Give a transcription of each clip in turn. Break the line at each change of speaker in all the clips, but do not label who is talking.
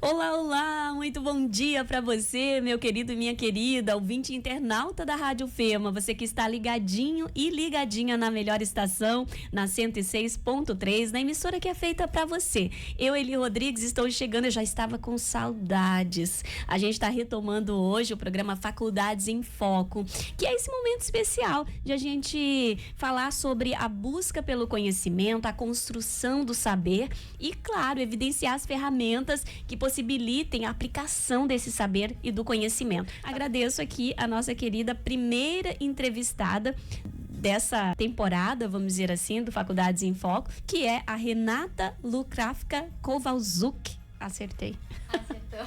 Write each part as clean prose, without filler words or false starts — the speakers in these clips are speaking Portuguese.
Olá, olá, muito bom dia para você, meu querido e minha querida, ouvinte internauta da Rádio Fema, você que está ligadinho e ligadinha na melhor estação, na 106.3, na emissora que é feita para você. Eu, Eli Rodrigues, estou chegando, eu já estava com saudades. A gente está retomando hoje o programa Faculdades em Foco, que é esse momento especial de a gente falar sobre a busca pelo conhecimento, a construção do saber e, claro, evidenciar as ferramentas que possibilitem a aplicação desse saber e do conhecimento. Agradeço aqui a nossa querida primeira entrevistada dessa temporada, vamos dizer assim, do Faculdades em Foco, que é a Renata Lukravka Kowalczuk. Acertei.
Acertou.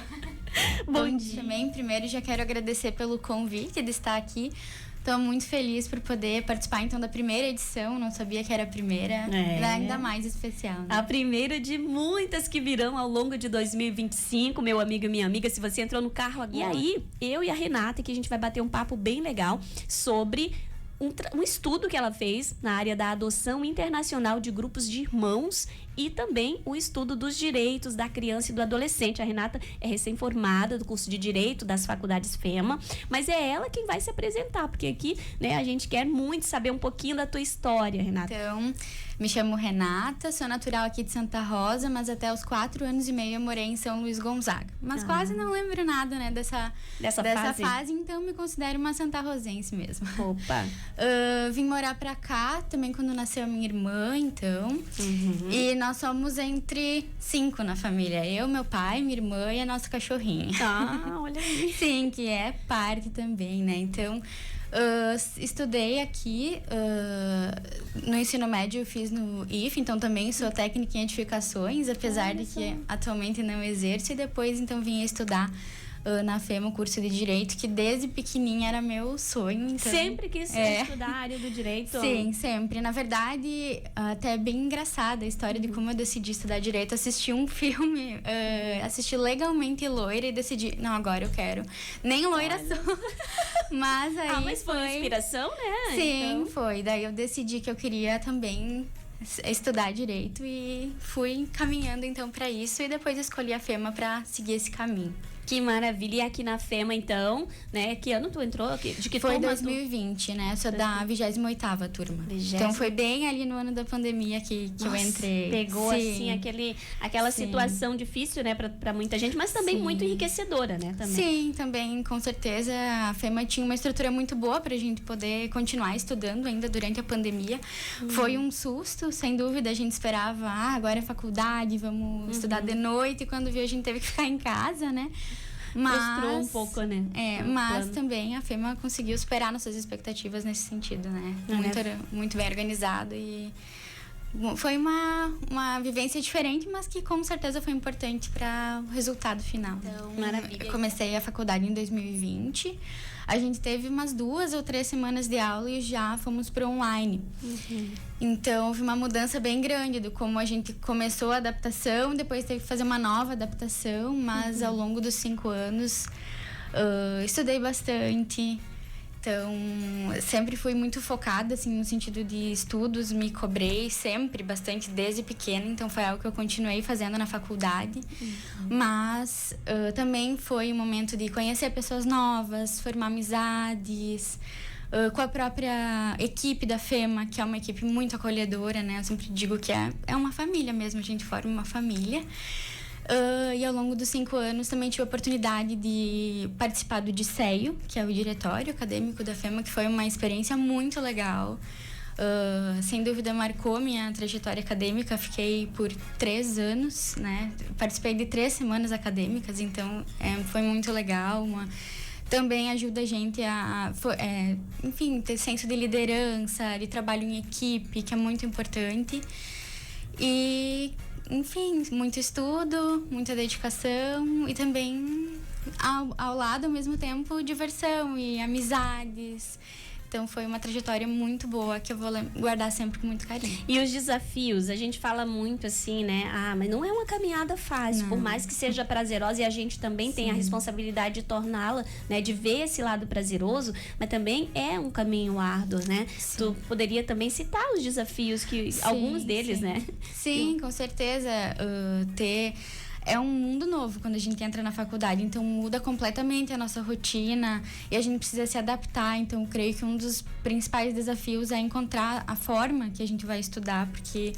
Bom dia.
Também, primeiro, já quero agradecer pelo convite de estar aqui. Estou muito feliz por poder participar, então, da primeira edição. Não sabia que era a primeira. Ainda mais especial, né?
A primeira de muitas que virão ao longo de 2025, meu amigo e minha amiga. Se você entrou no carro agora. E aí, eu e a Renata, que a gente vai bater um papo bem legal sobre um estudo que ela fez na área da adoção internacional de grupos de irmãos e também o estudo dos direitos da criança e do adolescente. A Renata é recém-formada do curso de Direito das Faculdades FEMA, mas é ela quem vai se apresentar, porque aqui, né, a gente quer muito saber um pouquinho da tua história, Renata.
Então, me chamo Renata, sou natural aqui de Santa Rosa, mas até os 4 anos e meio eu morei em São Luís Gonzaga. Mas quase não lembro nada, né, dessa fase, então me considero uma santarrosense mesmo.
Opa!
Vim morar pra cá também quando nasceu a minha irmã, então. E nós somos entre 5 na família. Eu, meu pai, minha irmã e a nossa cachorrinha.
Olha aí.
Sim, que é parte também, né? Então, estudei aqui no ensino médio, eu fiz no IF, então também sou técnica em edificações, apesar de que atualmente não exerço. E depois, então, vim estudar na FEMA, o curso de Direito, que desde pequenininha era meu sonho. Então,
sempre quis estudar a área do Direito?
Sim, sempre. Na verdade, até é bem engraçada a história de como eu decidi estudar Direito. Assisti um filme, assisti Legalmente Loira e decidi, não, agora eu quero. Nem loira sou. Mas aí
mas foi uma inspiração, né?
Sim,
então
foi. Daí eu decidi que eu queria também estudar Direito e fui caminhando então para isso e depois escolhi a FEMA para seguir esse caminho.
Que maravilha. E aqui na FEMA, então, né? Que ano tu entrou? De que
foi
turma?
2020, né? Sou da 28ª turma. Então foi bem ali no ano da pandemia que eu entrei.
Pegou,
sim,
assim, aquela situação difícil, né? Pra muita gente, mas também muito enriquecedora, né? Também.
Sim, também, com certeza. A FEMA tinha uma estrutura muito boa pra gente poder continuar estudando ainda durante a pandemia. Foi um susto, sem dúvida. A gente esperava, agora é faculdade, vamos estudar de noite. E quando viu, a gente teve que ficar em casa, né?
Frustrou um pouco, né?
Mas também a FEMA conseguiu superar nossas expectativas nesse sentido, né? Muito bem organizado e foi uma vivência diferente, mas que com certeza foi importante para o resultado final.
Então, maravilha.
Eu comecei a faculdade em 2020. A gente teve umas 2 ou 3 semanas de aula e já fomos para online. Então, houve uma mudança bem grande do como a gente começou a adaptação, depois teve que fazer uma nova adaptação, mas ao longo dos 5 anos estudei bastante. Então, sempre fui muito focada, assim, no sentido de estudos, me cobrei sempre bastante desde pequena, então foi algo que eu continuei fazendo na faculdade. Mas também foi um momento de conhecer pessoas novas, formar amizades, com a própria equipe da FEMA, que é uma equipe muito acolhedora, né? Eu sempre digo que é uma família mesmo, a gente forma uma família. E ao longo dos 5 anos também tive a oportunidade de participar do DICEIO, que é o Diretório Acadêmico da FEMA, que foi uma experiência muito legal. Sem dúvida marcou minha trajetória acadêmica. Fiquei por 3 anos, né? Participei de 3 semanas acadêmicas, então foi muito legal. Também ajuda a gente enfim, ter senso de liderança, de trabalho em equipe, que é muito importante. E, enfim, muito estudo, muita dedicação e também, ao lado, ao mesmo tempo, diversão e amizades. Então foi uma trajetória muito boa que eu vou guardar sempre com muito carinho.
E os desafios, a gente fala muito assim, né? Mas não é uma caminhada fácil, por mais que seja prazerosa, e a gente também tem a responsabilidade de torná-la, né? De ver esse lado prazeroso, mas também é um caminho árduo, né? Sim. Tu poderia também citar os desafios, alguns deles, né?
Sim, com certeza. Ter é um mundo novo quando a gente entra na faculdade, então muda completamente a nossa rotina e a gente precisa se adaptar. Então, eu creio que um dos principais desafios é encontrar a forma que a gente vai estudar, porque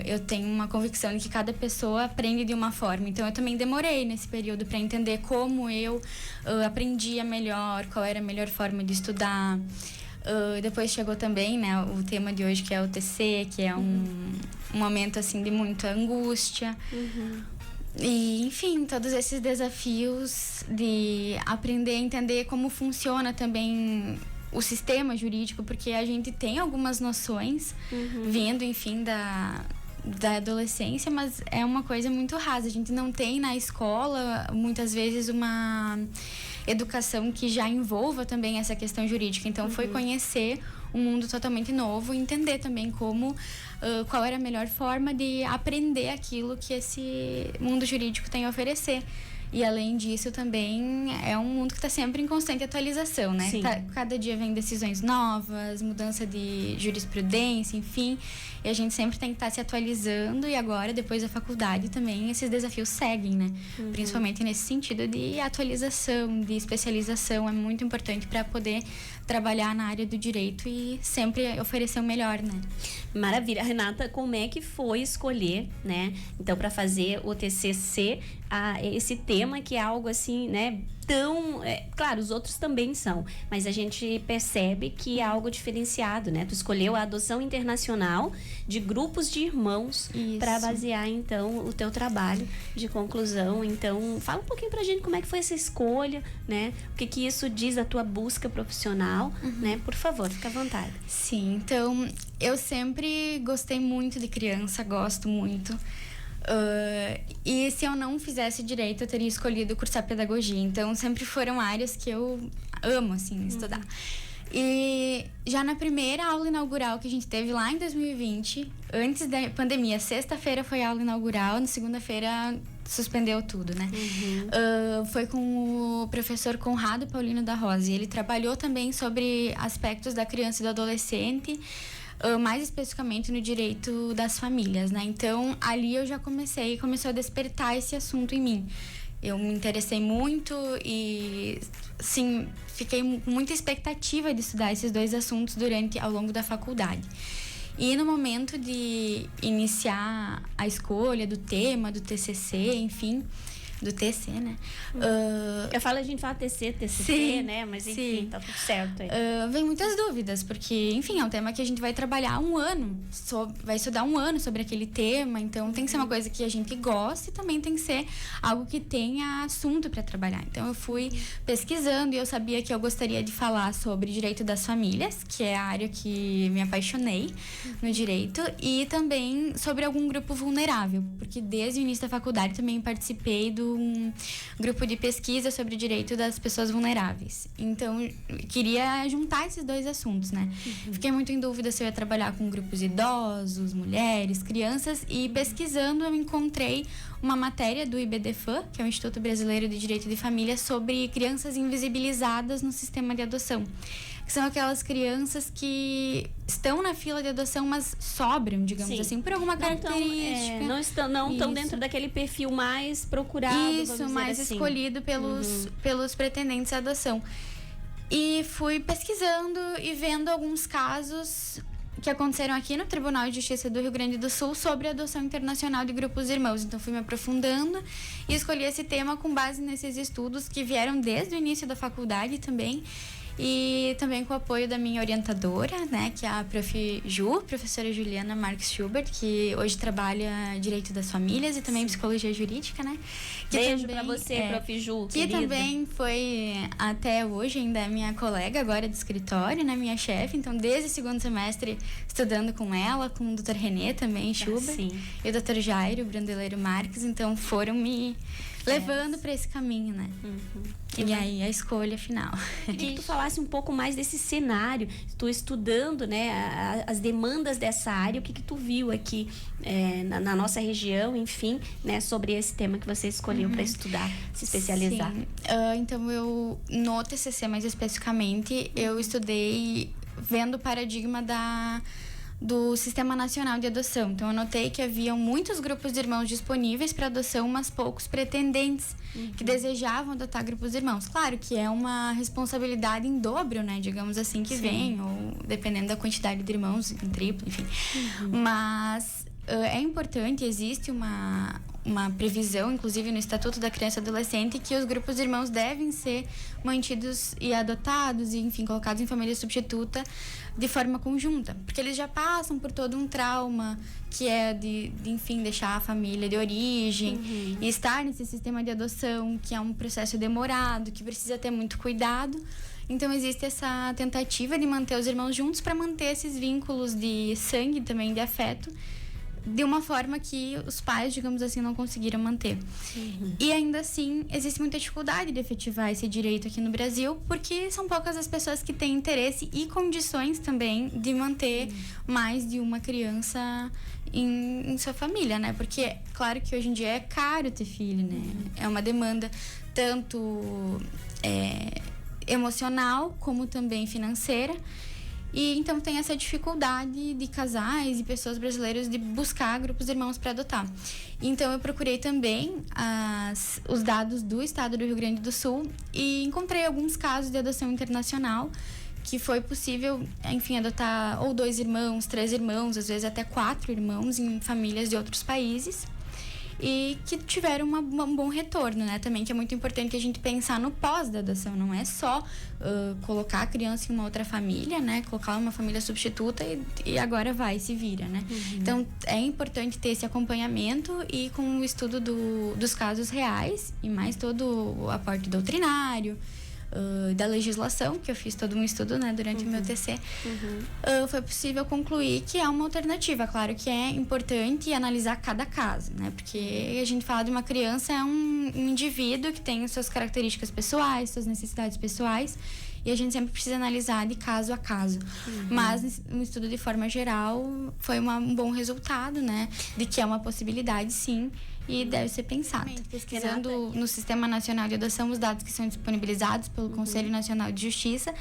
eu tenho uma convicção de que cada pessoa aprende de uma forma. Então, eu também demorei nesse período para entender como eu aprendia melhor, qual era a melhor forma de estudar. Depois chegou também, né, o tema de hoje, que é o TC, que é um momento assim de muita angústia. E, enfim, todos esses desafios de aprender a entender como funciona também o sistema jurídico, porque a gente tem algumas noções vindo, enfim, da adolescência, mas é uma coisa muito rasa. A gente não tem na escola, muitas vezes, uma educação que já envolva também essa questão jurídica. Então, foi conhecer um mundo totalmente novo e entender também qual era a melhor forma de aprender aquilo que esse mundo jurídico tem a oferecer. E, além disso, também é um mundo que está sempre em constante atualização, né? Cada dia vem decisões novas, mudança de jurisprudência, enfim. E a gente sempre tem que estar se atualizando. E agora, depois da faculdade, também esses desafios seguem, né? Principalmente nesse sentido de atualização, de especialização. É muito importante para poder trabalhar na área do direito e sempre oferecer o melhor, né?
Maravilha. Renata, como é que foi escolher, né? Então, para fazer o TCC, esse tema que é algo assim, né? Claro, os outros também são, mas a gente percebe que é algo diferenciado, né? Tu escolheu a adoção internacional de grupos de irmãos para basear, então, o teu trabalho de conclusão. Então, fala um pouquinho pra gente como é que foi essa escolha, né? O que isso diz da tua busca profissional, né? Por favor, fica à vontade.
Sim, então, eu sempre gostei muito de criança, gosto muito. E se eu não fizesse direito, eu teria escolhido cursar pedagogia. Então, sempre foram áreas que eu amo, assim, estudar. E já na primeira aula inaugural que a gente teve lá em 2020, antes da pandemia, sexta-feira foi a aula inaugural, na segunda-feira suspendeu tudo, né? Foi com o professor Conrado Paulino da Rosa. E ele trabalhou também sobre aspectos da criança e do adolescente, mais especificamente no direito das famílias, né? Então, ali eu já começou a despertar esse assunto em mim. Eu me interessei muito e, sim, fiquei com muita expectativa de estudar esses dois assuntos ao longo da faculdade. E no momento de iniciar a escolha do tema, do TCC, enfim, do TC, né?
A gente fala TC,
sim,
né? Mas enfim, tá tudo certo aí.
Vem muitas dúvidas, porque, enfim, é um tema que a gente vai trabalhar um ano, vai estudar um ano sobre aquele tema, então tem que ser uma coisa que a gente gosta e também tem que ser algo que tenha assunto para trabalhar. Então, eu fui pesquisando e eu sabia que eu gostaria de falar sobre direito das famílias, que é a área que me apaixonei no direito, e também sobre algum grupo vulnerável, porque desde o início da faculdade também participei do um grupo de pesquisa sobre o direito das pessoas vulneráveis. Então, queria juntar esses dois assuntos, né? Fiquei muito em dúvida se eu ia trabalhar com grupos idosos, mulheres, crianças, e pesquisando eu encontrei uma matéria do IBDFAM, que é o Instituto Brasileiro de Direito de Família, sobre crianças invisibilizadas no sistema de adoção. Que são aquelas crianças que estão na fila de adoção, mas sobram, digamos assim, por alguma característica.
Não estão dentro daquele perfil mais procurado.
Isso, mais assim, escolhido pelos pretendentes à adoção. E fui pesquisando e vendo alguns casos que aconteceram aqui no Tribunal de Justiça do Rio Grande do Sul sobre a adoção internacional de grupos irmãos. Então, fui me aprofundando e escolhi esse tema com base nesses estudos que vieram desde o início da faculdade também. E também com o apoio da minha orientadora, né, que é a professora Juliana Marques Schubert, que hoje trabalha Direito das Famílias e também Psicologia Jurídica, né?
Beijo pra você, Prof. Ju,
que também foi, até hoje, ainda é minha colega agora do escritório, né, minha chefe. Então, desde o segundo semestre, estudando com ela, com o Dr. René também, Schubert, e o Dr. Jairo Brandeleiro Marques. Então, foram me levando para esse caminho, né? E aí a escolha final.
Queria que tu falasse um pouco mais desse cenário, tu estudando, né, as demandas dessa área, o que tu viu aqui na nossa região, enfim, né, sobre esse tema que você escolheu para estudar, se especializar.
Sim. Então, eu, no TCC mais especificamente, eu estudei vendo o paradigma do Sistema Nacional de Adoção. Então, eu notei que haviam muitos grupos de irmãos disponíveis para adoção, mas poucos pretendentes que desejavam adotar grupos de irmãos. Claro que é uma responsabilidade em dobro, né? Digamos assim, que vem, ou dependendo da quantidade de irmãos, em triplo, enfim. Mas é importante, existe uma previsão, inclusive no Estatuto da Criança e Adolescente, que os grupos de irmãos devem ser mantidos e adotados e, enfim, colocados em família substituta de forma conjunta. Porque eles já passam por todo um trauma que é enfim, deixar a família de origem e estar nesse sistema de adoção, que é um processo demorado, que precisa ter muito cuidado. Então, existe essa tentativa de manter os irmãos juntos para manter esses vínculos de sangue também, de afeto, de uma forma que os pais, digamos assim, não conseguiram manter. E ainda assim, existe muita dificuldade de efetivar esse direito aqui no Brasil, porque são poucas as pessoas que têm interesse e condições também de manter mais de uma criança em sua família, né? Porque, claro que hoje em dia é caro ter filho, né? É uma demanda tanto emocional como também financeira. E então tem essa dificuldade de casais e pessoas brasileiras de buscar grupos de irmãos para adotar. Então eu procurei também os dados do estado do Rio Grande do Sul e encontrei alguns casos de adoção internacional que foi possível, enfim, adotar ou 2 irmãos, 3 irmãos, às vezes até 4 irmãos em famílias de outros países. E que tiveram um bom retorno, né? Também que é muito importante a gente pensar no pós da adoção. Não é só colocar a criança em uma outra família, né? Colocar uma família substituta e agora vai, se vira, né? Então, é importante ter esse acompanhamento e com o estudo dos casos reais e mais todo o aporte doutrinário, da legislação, que eu fiz todo um estudo, né, durante o meu TC, foi possível concluir que é uma alternativa. Claro que é importante analisar cada caso, né, porque a gente fala de uma criança, é um indivíduo que tem suas características pessoais, suas necessidades pessoais, e a gente sempre precisa analisar de caso a caso. Mas, no estudo de forma geral, foi um bom resultado, né, de que é uma possibilidade, sim, e deve ser pensado. Pesquisando no Sistema Nacional de Adoção, os dados que são disponibilizados pelo Conselho Nacional de Justiça,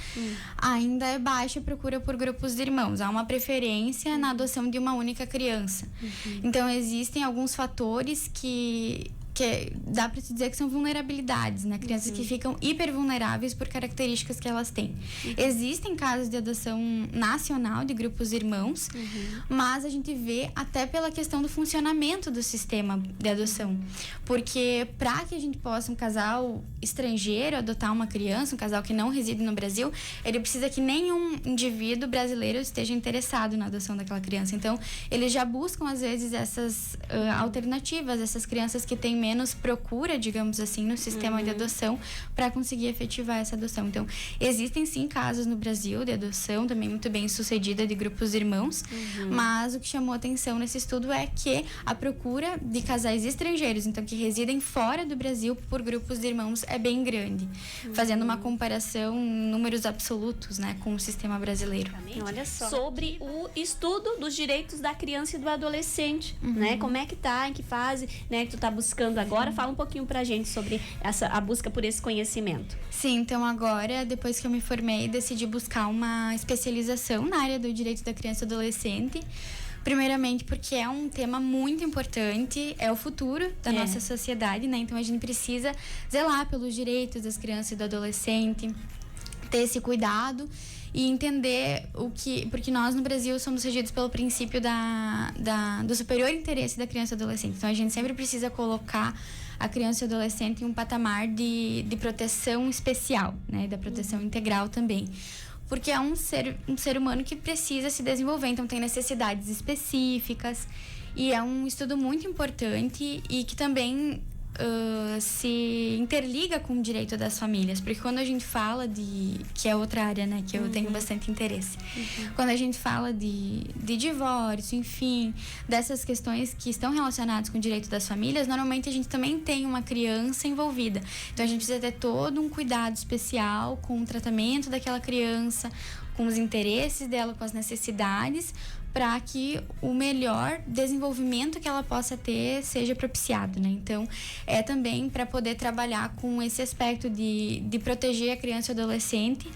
ainda é baixa a procura por grupos de irmãos. Há uma preferência na adoção de uma única criança. Então, existem alguns fatores que dá para se dizer que são vulnerabilidades, né? Crianças que ficam hipervulneráveis por características que elas têm. Existem casos de adoção nacional de grupos irmãos, mas a gente vê até pela questão do funcionamento do sistema de adoção. Porque para que a gente possa, um casal estrangeiro adotar uma criança, um casal que não reside no Brasil, ele precisa que nenhum indivíduo brasileiro esteja interessado na adoção daquela criança. Então, eles já buscam, às vezes, essas alternativas, essas crianças que têm menos procura, digamos assim, no sistema de adoção para conseguir efetivar essa adoção. Então, existem sim casos no Brasil de adoção também muito bem sucedida de grupos de irmãos, mas o que chamou atenção nesse estudo é que a procura de casais estrangeiros, então que residem fora do Brasil por grupos de irmãos é bem grande, fazendo uma comparação em números absolutos, né, com o sistema brasileiro.
Olha só. Sobre o estudo dos direitos da criança e do adolescente, né? Como é que tá, em que fase, né, que tu tá buscando agora? Fala um pouquinho pra gente sobre a busca por esse conhecimento.
Sim, então agora, depois que eu me formei, decidi buscar uma especialização na área do direito da criança e adolescente. Primeiramente porque é um tema muito importante, é o futuro da nossa sociedade, né? Então a gente precisa zelar pelos direitos das crianças e do adolescente, ter esse cuidado e entender porque nós no Brasil somos regidos pelo princípio do superior interesse da criança e adolescente. Então a gente sempre precisa colocar a criança e o adolescente em um patamar de proteção especial, né? Da proteção integral também. Porque é um ser humano que precisa se desenvolver, então tem necessidades específicas e é um estudo muito importante e que também se interliga com o direito das famílias, porque quando a gente fala que é outra área, né, que eu tenho bastante interesse, quando a gente fala de divórcio, enfim, dessas questões que estão relacionadas com o direito das famílias, normalmente a gente também tem uma criança envolvida, então a gente precisa ter todo um cuidado especial com o tratamento daquela criança, com os interesses dela, com as necessidades, para que o melhor desenvolvimento que ela possa ter seja propiciado, né? Então, é também para poder trabalhar com esse aspecto de proteger a criança e o adolescente,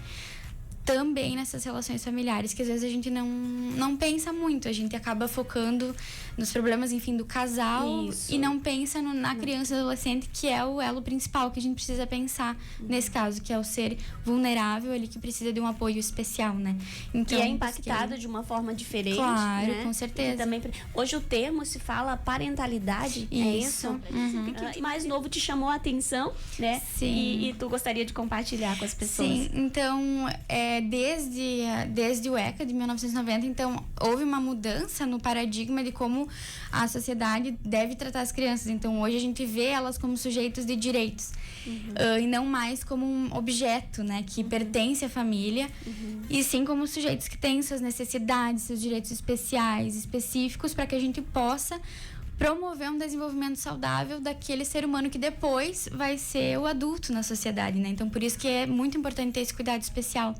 também nessas relações familiares, que às vezes a gente não pensa muito, a gente acaba focando nos problemas, enfim, do casal. Isso. E não pensa na criança e adolescente, que é o elo principal que a gente precisa pensar nesse caso, que é o ser vulnerável ali, que precisa de um apoio especial, né?
Então, e é impactado de uma forma diferente.
Claro,
né?
Com certeza.
Também, hoje o termo se fala parentalidade, é isso? E mais novo te chamou a atenção, né?
Sim.
E tu gostaria de compartilhar com as pessoas?
Sim, então, desde o ECA de 1990, então, houve uma mudança no paradigma de como a sociedade deve tratar as crianças. Então, hoje a gente vê elas como sujeitos de direitos. E não mais como um objeto, né, que pertence à família, e sim como sujeitos que têm suas necessidades, seus direitos especiais, específicos, para que a gente possa promover um desenvolvimento saudável daquele ser humano que depois vai ser o adulto na sociedade, né? Então, por isso que é muito importante ter esse cuidado especial.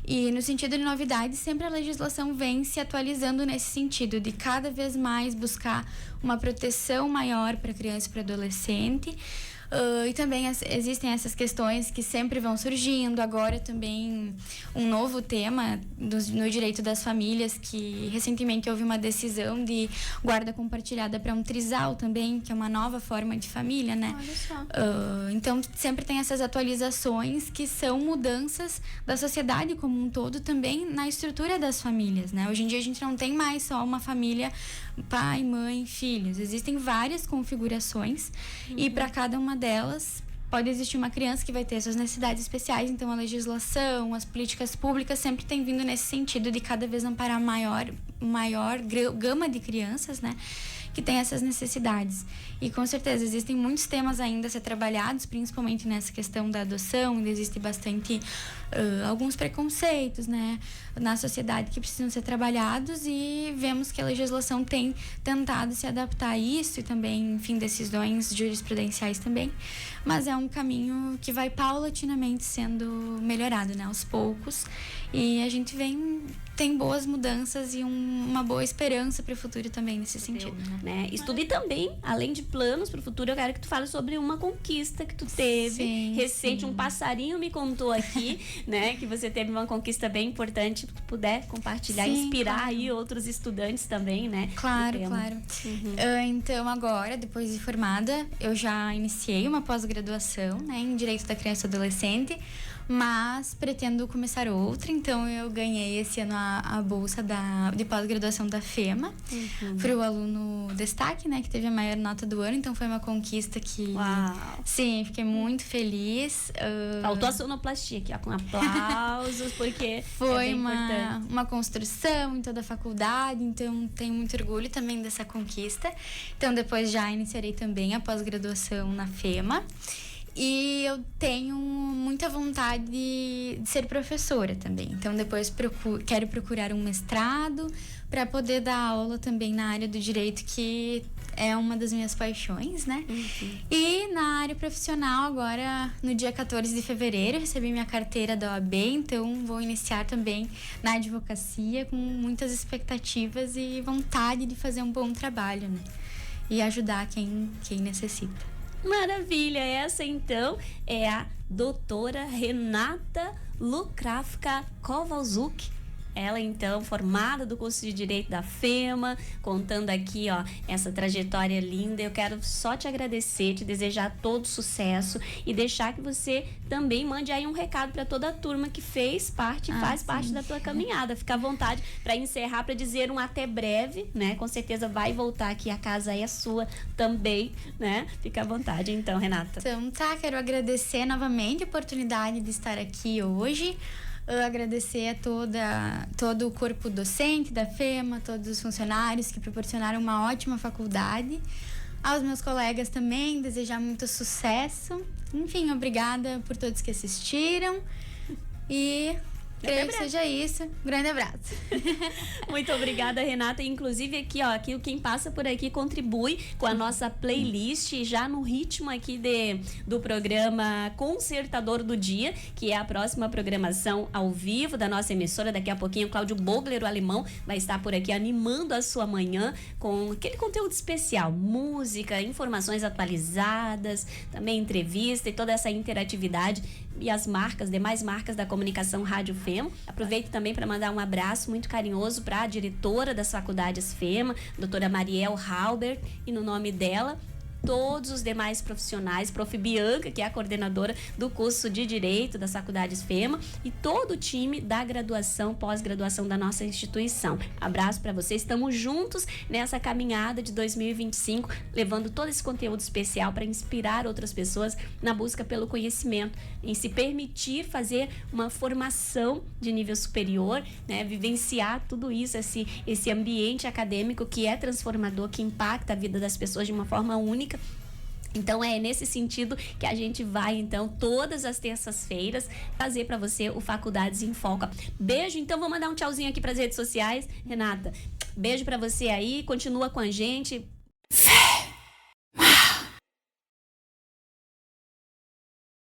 E no sentido de novidades, sempre a legislação vem se atualizando nesse sentido, de cada vez mais buscar uma proteção maior para a criança e para o adolescente. E também existem essas questões que sempre vão surgindo. Agora também um novo tema no direito das famílias, que recentemente houve uma decisão de guarda compartilhada para um trisal também, que é uma nova forma de família, né?
Olha só.
Então sempre tem essas atualizações que são mudanças da sociedade como um todo, também na estrutura das famílias, né? Hoje em dia a gente não tem mais só uma família pai, mãe, filhos. Existem várias configurações e para cada uma delas pode existir uma criança que vai ter suas necessidades especiais. Então a legislação, as políticas públicas sempre têm vindo nesse sentido de cada vez amparar maior gama de crianças, né, que tem essas necessidades. E com certeza existem muitos temas ainda a ser trabalhados, principalmente nessa questão da adoção, onde existe bastante alguns preconceitos, né, na sociedade que precisam ser trabalhados, e vemos que a legislação tem tentado se adaptar a isso, e também, enfim, decisões jurisprudenciais também, mas é um caminho que vai paulatinamente sendo melhorado, né, aos poucos, e a gente tem boas mudanças e uma boa esperança para o futuro também nesse sentido,
né? Estudo, e também, além de planos para o futuro, eu quero que tu fale sobre uma conquista que tu teve recente. Um passarinho me contou aqui, né, que você teve uma conquista bem importante, que tu puder compartilhar, inspirar aí outros estudantes também, né?
Claro. Então agora, depois de formada, eu já iniciei uma pós-graduação, né, em Direito da Criança e Adolescente, mas pretendo começar outra. Então eu ganhei esse ano a bolsa de pós-graduação da FEMA para o aluno destaque, né, que teve a maior nota do ano. Então foi uma conquista que...
Uau!
Sim, fiquei muito feliz.
Faltou a sonoplastia aqui, ó, com aplausos, porque
foi uma construção em toda a faculdade, então tenho muito orgulho também dessa conquista. Então depois já iniciarei também a pós-graduação na FEMA. E eu tenho muita vontade de ser professora também. Então, depois quero procurar um mestrado para poder dar aula também na área do direito, que é uma das minhas paixões, né? E na área profissional, agora, no dia 14 de fevereiro, recebi minha carteira da OAB. Então, vou iniciar também na advocacia com muitas expectativas e vontade de fazer um bom trabalho, né? E ajudar quem necessita.
Maravilha! Essa, então, é a doutora Renata Lukravka Kowalczuk. Ela, então, formada do curso de Direito da FEMA, contando aqui, ó, essa trajetória linda. Eu quero só te agradecer, te desejar todo sucesso e deixar que você também mande aí um recado para toda a turma que faz parte da tua caminhada. Fica à vontade para encerrar, para dizer um até breve, né? Com certeza vai voltar aqui, a casa é sua também, né? Fica à vontade, então, Renata.
Então, quero agradecer novamente a oportunidade de estar aqui hoje. Agradecer a todo o corpo docente da FEMA, todos os funcionários que proporcionaram uma ótima faculdade. Aos meus colegas também, desejar muito sucesso. Enfim, obrigada por todos que assistiram. E creio que seja isso. Um grande abraço.
Muito obrigada, Renata. Inclusive aqui, ó, quem passa por aqui contribui com a nossa playlist, já no ritmo aqui do programa Concertador do Dia, que é a próxima programação ao vivo da nossa emissora. Daqui a pouquinho o Cláudio Bogler, o alemão, vai estar por aqui animando a sua manhã com aquele conteúdo especial, música, informações atualizadas, também entrevista e toda essa interatividade. E as demais marcas da comunicação Rádio Fêmea FEMA. Aproveito também para mandar um abraço muito carinhoso para a diretora das faculdades FEMA, doutora Mariel Halber, e no nome dela, todos os demais profissionais, Prof. Bianca, que é a coordenadora do curso de Direito das faculdades FEMA, e todo o time da graduação, pós-graduação da nossa instituição. Abraço para vocês, estamos juntos nessa caminhada de 2025, levando todo esse conteúdo especial para inspirar outras pessoas na busca pelo conhecimento, em se permitir fazer uma formação de nível superior, né, vivenciar tudo isso, esse ambiente acadêmico que é transformador, que impacta a vida das pessoas de uma forma única. Então é nesse sentido que a gente vai, então, todas as terças-feiras, trazer para você o Faculdades em Foco. Beijo, então vou mandar um tchauzinho aqui para as redes sociais. Renata, beijo para você aí, continua com a gente.